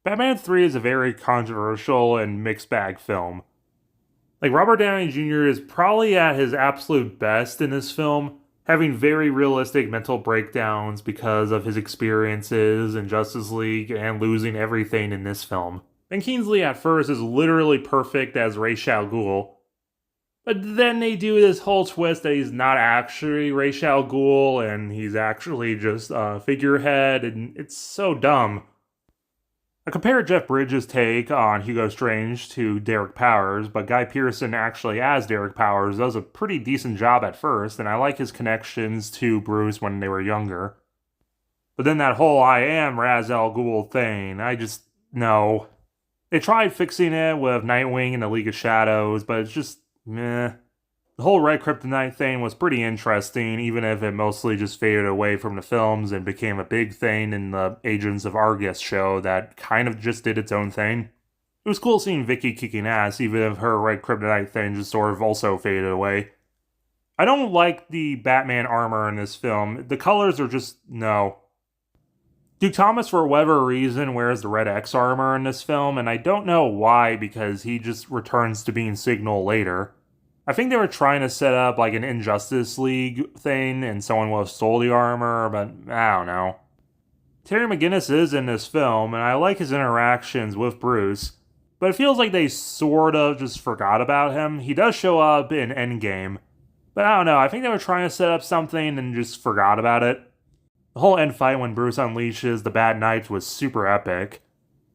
Batman 3 is a very controversial and mixed bag film. Like, Robert Downey Jr. is probably at his absolute best in this film, having very realistic mental breakdowns because of his experiences in Justice League and losing everything in this film. Ben Kingsley at first is literally perfect as Ra's al Ghul, but then they do this whole twist that he's not actually Ra's al Ghul and he's actually just a figurehead, and it's so dumb. I compared Jeff Bridges' take on Hugo Strange to Derek Powers, but Guy Pearson actually as Derek Powers does a pretty decent job at first, and I like his connections to Bruce when they were younger. But then that whole I am Ra's al Ghul thing, no. They tried fixing it with Nightwing and the League of Shadows, but it's just meh. The whole Red Kryptonite thing was pretty interesting, even if it mostly just faded away from the films and became a big thing in the Agents of Argus show that kind of just did its own thing. It was cool seeing Vicky kicking ass, even if her Red Kryptonite thing just sort of also faded away. I don't like the Batman armor in this film. The colors are just no. Duke Thomas, for whatever reason, wears the Red X armor in this film, and I don't know why, because he just returns to being Signal later. I think they were trying to set up like an Injustice League thing and someone will have stole the armor, but I don't know. Terry McGinnis is in this film, and I like his interactions with Bruce, but it feels like they sort of just forgot about him. He does show up in Endgame, but I don't know, I think they were trying to set up something and just forgot about it. The whole end fight when Bruce unleashes the Bat Knights was super epic.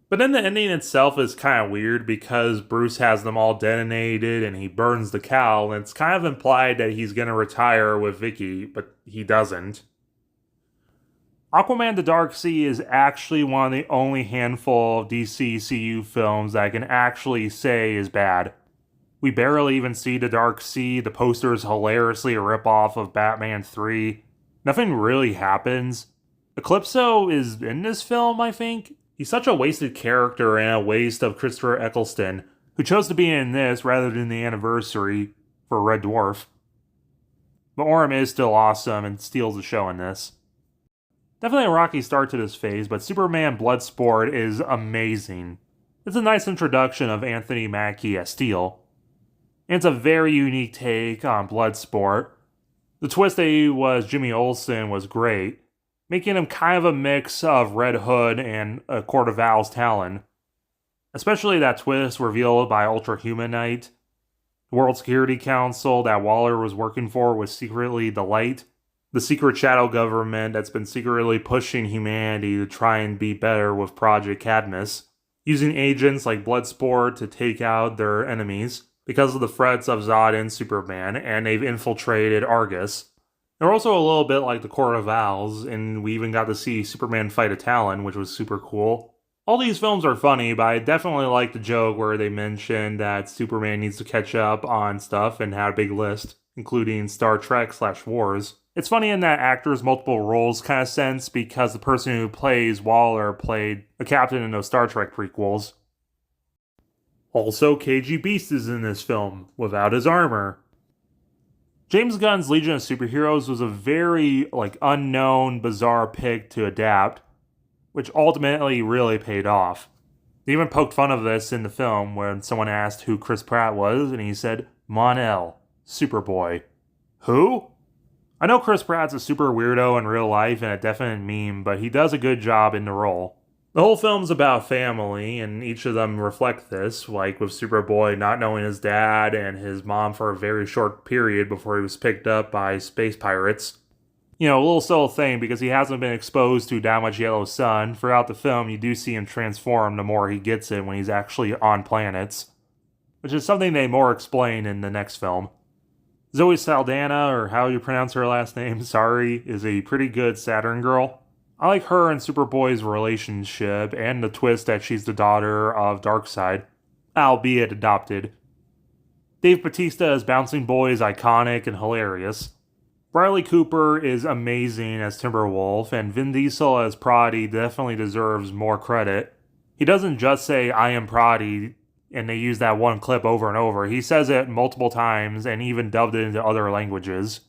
But then the ending itself is kind of weird because Bruce has them all detonated and he burns the cowl, and it's kind of implied that he's going to retire with Vicky, but he doesn't. Aquaman the Dark Sea is actually one of the only handful of DCCU films that I can actually say is bad. We barely even see the Dark Sea, the poster is hilariously a ripoff of Batman 3. Nothing really happens. Eclipso is in this film, I think. He's such a wasted character and a waste of Christopher Eccleston, who chose to be in this rather than the anniversary for Red Dwarf. But Orm is still awesome and steals the show in this. Definitely a rocky start to this phase, but Superman Bloodsport is amazing. It's a nice introduction of Anthony Mackie as Steel. And it's a very unique take on Bloodsport. The twist that he was Jimmy Olsen was great, making him kind of a mix of Red Hood and a Court of Owl's Talon. Especially that twist revealed by Ultra Humanite. The World Security Council that Waller was working for was secretly the Light, the secret shadow government that's been secretly pushing humanity to try and be better with Project Cadmus, using agents like Bloodsport to take out their enemies because of the threats of Zod and Superman, and they've infiltrated Argus. They're also a little bit like the Court of Owls, and we even got to see Superman fight a Talon, which was super cool. All these films are funny, but I definitely like the joke where they mentioned that Superman needs to catch up on stuff and had a big list, including Star Trek/Wars. It's funny in that actor's multiple roles kind of sense, because the person who plays Waller played a captain in those Star Trek prequels. Also, KG Beast is in this film, without his armor. James Gunn's Legion of Superheroes was a very, unknown, bizarre pick to adapt, which ultimately really paid off. They even poked fun of this in the film when someone asked who Chris Pratt was, and he said, Mon-El, Superboy. Who? I know Chris Pratt's a super weirdo in real life and a definite meme, but he does a good job in the role. The whole film's about family, and each of them reflect this, like with Superboy not knowing his dad and his mom for a very short period before he was picked up by space pirates. You know, a little subtle thing, because he hasn't been exposed to that much yellow sun. Throughout the film, you do see him transform the more he gets it when he's actually on planets, which is something they more explain in the next film. Zoe Saldana, or how you pronounce her last name, sorry, is a pretty good Saturn girl. I like her and Superboy's relationship, and the twist that she's the daughter of Darkseid, albeit adopted. Dave Bautista as Bouncing Boy is iconic and hilarious. Bradley Cooper is amazing as Timberwolf, and Vin Diesel as Proddy definitely deserves more credit. He doesn't just say, I am Proddy, and they use that one clip over and over. He says it multiple times, and even dubbed it into other languages.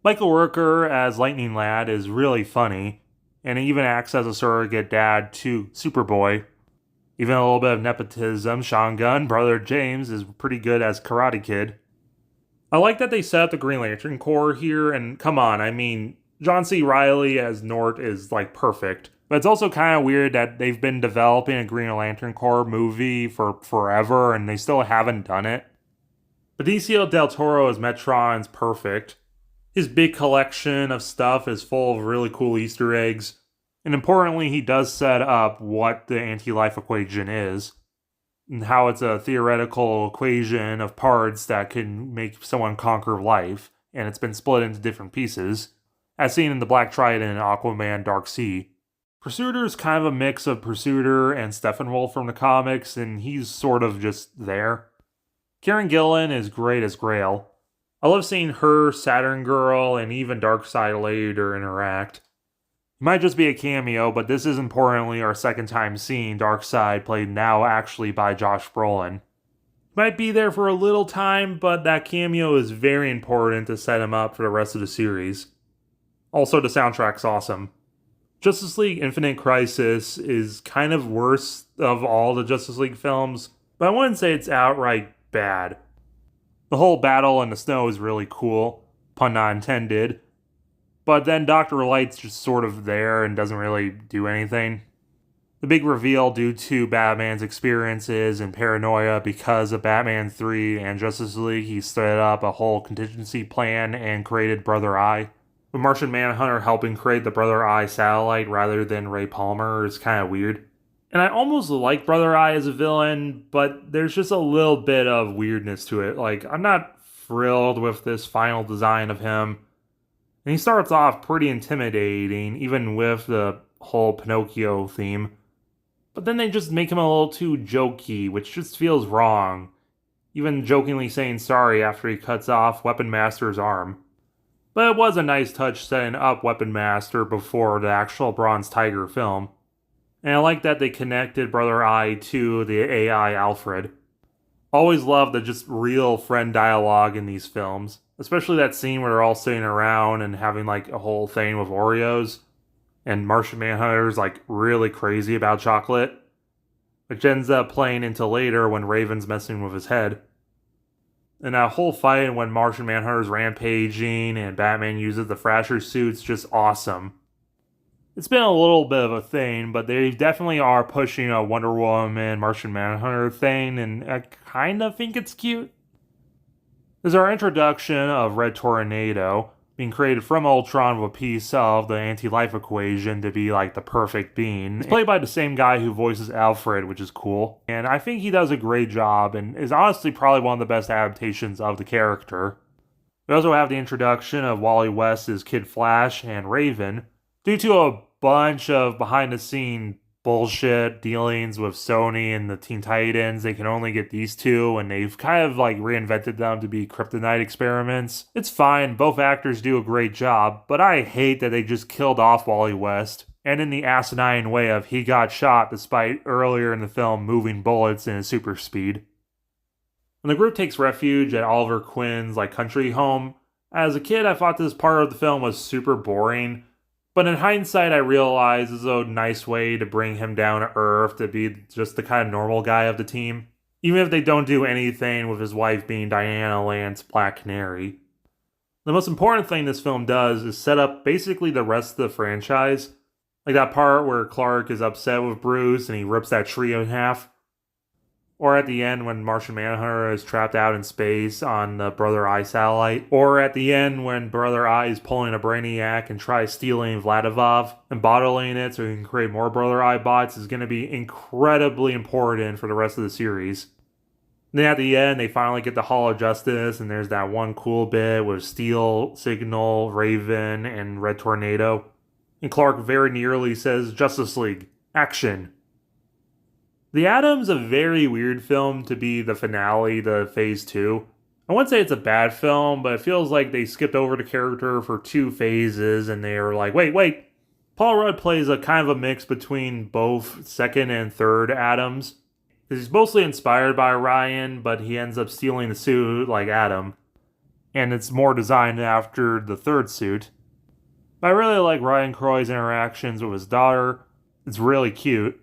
Michael Rooker as Lightning Lad is really funny, and he even acts as a surrogate dad to Superboy. Even a little bit of nepotism. Sean Gunn, brother James, is pretty good as Karate Kid. I like that they set up the Green Lantern Corps here, and come on, I mean, John C. Reilly as Nort is like perfect. But it's also kind of weird that they've been developing a Green Lantern Corps movie for forever and they still haven't done it. Benicio del Toro as Metron's perfect. His big collection of stuff is full of really cool Easter eggs. And importantly, he does set up what the anti-life equation is, and how it's a theoretical equation of parts that can make someone conquer life, and it's been split into different pieces, as seen in the Black Trident in Aquaman Dark Sea. Pursuiter is kind of a mix of Pursuiter and Steppenwolf from the comics, and he's sort of just there. Karen Gillan is great as Grail. I love seeing her, Saturn Girl, and even Darkseid later interact. It might just be a cameo, but this is importantly our second time seeing Darkseid played now actually by Josh Brolin. He might be there for a little time, but that cameo is very important to set him up for the rest of the series. Also, the soundtrack's awesome. Justice League Infinite Crisis is kind of worst of all the Justice League films, but I wouldn't say it's outright bad. The whole battle in the snow is really cool, pun not intended, but then Dr. Light's just sort of there and doesn't really do anything. The big reveal due to Batman's experiences and paranoia because of Batman 3 and Justice League, he set up a whole contingency plan and created Brother Eye. With Martian Manhunter helping create the Brother Eye satellite rather than Ray Palmer is kind of weird. And I almost like Brother Eye as a villain, but there's just a little bit of weirdness to it. Like, I'm not thrilled with this final design of him. And he starts off pretty intimidating, even with the whole Pinocchio theme. But then they just make him a little too jokey, which just feels wrong. Even jokingly saying sorry after he cuts off Weapon Master's arm. But it was a nice touch setting up Weapon Master before the actual Bronze Tiger film. And I like that they connected Brother Eye to the AI Alfred. Always loved the just real friend dialogue in these films. Especially that scene where they're all sitting around and having like a whole thing with Oreos. And Martian Manhunter's like really crazy about chocolate. Which ends up playing into later when Raven's messing with his head. And that whole fight when Martian Manhunter's rampaging and Batman uses the Thrasher suit's just awesome. It's been a little bit of a thing, but they definitely are pushing a Wonder Woman, Martian Manhunter thing, and I kind of think it's cute. There's our introduction of Red Tornado, being created from Ultron with a piece of the anti-life equation to be like the perfect being. It's played by the same guy who voices Alfred, which is cool. And I think he does a great job and is honestly probably one of the best adaptations of the character. We also have the introduction of Wally West as Kid Flash and Raven. Due to a bunch of behind-the-scene bullshit dealings with Sony and the Teen Titans, they can only get these two, and they've kind of like reinvented them to be kryptonite experiments. It's fine, both actors do a great job, but I hate that they just killed off Wally West, and in the asinine way of he got shot despite earlier in the film moving bullets in his super speed. When the group takes refuge at Oliver Quinn's like country home, as a kid I thought this part of the film was super boring. But in hindsight, I realize it's a nice way to bring him down to earth, to be just the kind of normal guy of the team. Even if they don't do anything with his wife being Diana Lance Black Canary. The most important thing this film does is set up basically the rest of the franchise. Like that part where Clark is upset with Bruce and he rips that tree in half. Or at the end when Martian Manhunter is trapped out in space on the Brother Eye satellite. Or at the end when Brother Eye is pulling a Brainiac and tries stealing Vladivov and bottling it so he can create more Brother Eye bots is going to be incredibly important for the rest of the series. And then at the end they finally get the Hall of Justice and there's that one cool bit with Steel, Signal, Raven, and Red Tornado. And Clark very nearly says, "Justice League, action." The Atom's a very weird film to be the finale to Phase 2. I wouldn't say it's a bad film, but it feels like they skipped over the character for 2 phases and they were like, wait. Paul Rudd plays a kind of a mix between both second and third Atoms. He's mostly inspired by Ryan, but he ends up stealing the suit like Atom. And it's more designed after the third suit. But I really like Ryan Croy's interactions with his daughter. It's really cute.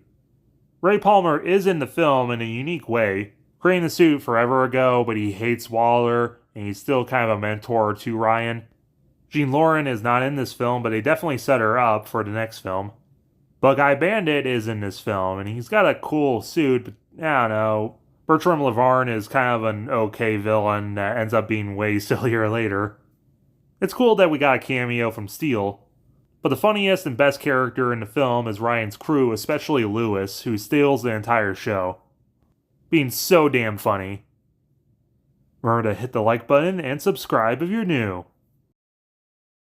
Ray Palmer is in the film in a unique way, creating the suit forever ago, but he hates Waller, and he's still kind of a mentor to Ryan. Jean Lauren is not in this film, but they definitely set her up for the next film. Bug-Eye Bandit is in this film, and he's got a cool suit, but I don't know. Bertram Lavarne is kind of an okay villain that ends up being way sillier later. It's cool that we got a cameo from Steel, but the funniest and best character in the film is Ryan's crew, especially Lewis, who steals the entire show. Being so damn funny. Remember to hit the like button and subscribe if you're new.